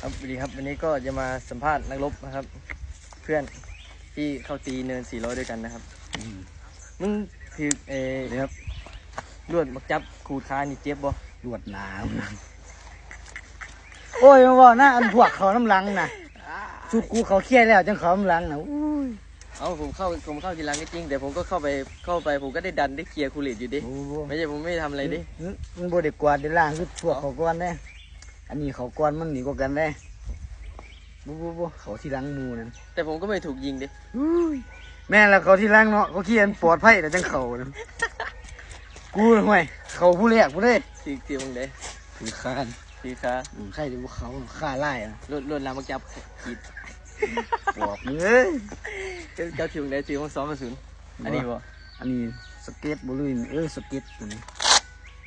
ครับสวัสดีครับวันนี้ก็จะมาสัมภาษณ์นักรบนะครับ เพื่อนที่เข้าตีเนิน400ด้วยกันนะครับมึงถือนี่ครับลวดมักจับขูดขานี่เจ็บบ่ลวดหนาวโอ้ยมาบอกนะอันพวกเขาน้ำลังนะชุดกูเขาเครียดแล้วจังเขาน้ำลังนะอุ้ยเอาผมเข้าทีหลังก็จริงแต่ผมก็เข้าไปผมก็ได้ดันได้เคลียร์คูลิตอยู่ดิไม่ใช่ผมไม่ทำอะไรดิมันโบเด็กกวาดเด็กล่างคือพวกเขาก้อนได้อันนี้เขาก้อนมันหนีกว่ากันได้บูเขาที่ลังมูนั่นแต่ผมก็ไม่ถูกยิงดิแม่แล้วเขาที่ลังเนาะเขาเครียดปลอดภัยแต่จังเขากูห่วยเขาผู้แรกผู้ได้ตีมึงได้ถือคานตีขาใครดูเขาฆ่าไล่อะลวดลามมักจับขีดบอกเลยเจ้าทีมได้ทีมของ2-0อันนี้บ่อันนี้สเก็ตบอลลูนสเก็ตตัวนี้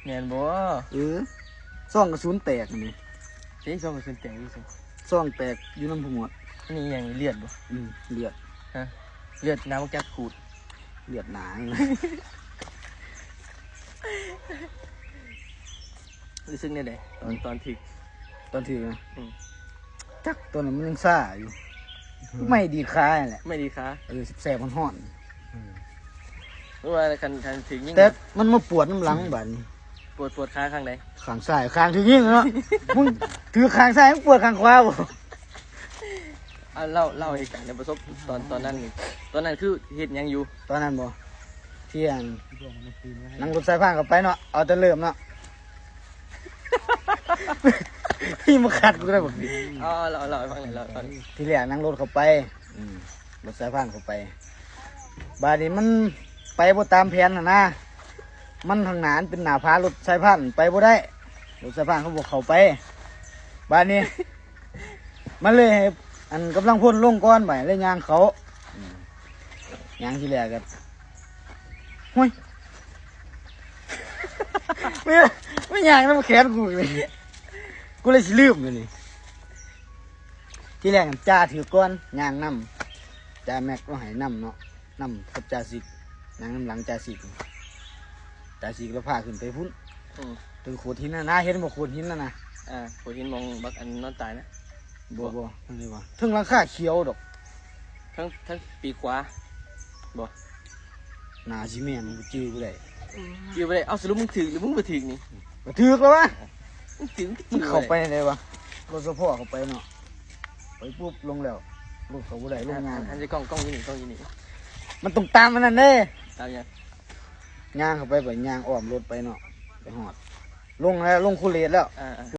แม่นบ่ซ่องกระสุนแตกนี่ที่2-0แตกอยู่ซิซ่องแตกอยู่น้ำผุหมดอันนี้อย่างเลือดบ่เลือดฮะเลือดน้ำมักจับขูดเลือดหนารู้สึกเนี่ยเด้ตอนถึกนะจักตัวนั้นมันยังซ่าอยู่ไม่ดีค้าแหละไม่ดีค้าแสบมันห่อนรู้ว่าคันถึงยิ่งแต่มันมาปวดน้ำหลังบัดนี้ปวดขาข้างใดข้างซ้ายข้างถึงยิ่งเนาะมึงถือข้างซ้ายมึงปวดข้างขวาบ่เล่าเหตุการณ์ในประสบตอนนั้นคือเหตุยังอยู่ตอนนั้นบ่เที่ยงนั่งรถสายพานเข้าไปเนาะเอาแต่เริ่มเนาะพี่มาขัดกูได้บอกดิเราให้ฟังหน่อยเราที่แรกนั่งรถเข้าไปรถสายพานเข้าไปบาดนี้มันไปบ่ตามแผนนะมันทางหนานเป็นหน้าผารถสายพานไปบ่ได้รถสายพานเขาบอกเข้าไปบาดนี้มันเลยให้อันกำลังพ่นลงก้อนไปเลยยางเขายางที่แรกกันห้ยไม่ยางแล้วมาแขนกูเลยกูเลยสิลืมเลยนี่ที่แรกกันจ่าถือก้อนยางน้ำจ่าแม็กก็ให้น้ำเนาะน้ำกับจ่าสิกยางน้ำหลังจ่าสิกแล้วพาขึ้นไปพุ่นถึงโขดหินนะเห็นบ่โขดหินนะโขดหินมองบักอันนอนตายนะบ่ทั้งนี้วะทั้งหลังคาเขียวดอกทั้งปีขวาบ่หนาชิเมียนจื้อกูได้เอาสรุปมึงถือหรือมึงไม่ถือนี่ถือแล้ววะมึงเข้าไปไหนวะรถสะพอเข้าไปเนาะไปปุ๊บลงแล้วรถเขาบ่ได้ลงงานอันจะกล้องยี่นี่มันต้องตามมันนั่นเด้ตามยังย่างเข้าไปย่างอ้อมรถไปเนาะไปหอดลงแล้วลงคูเลตแล้ว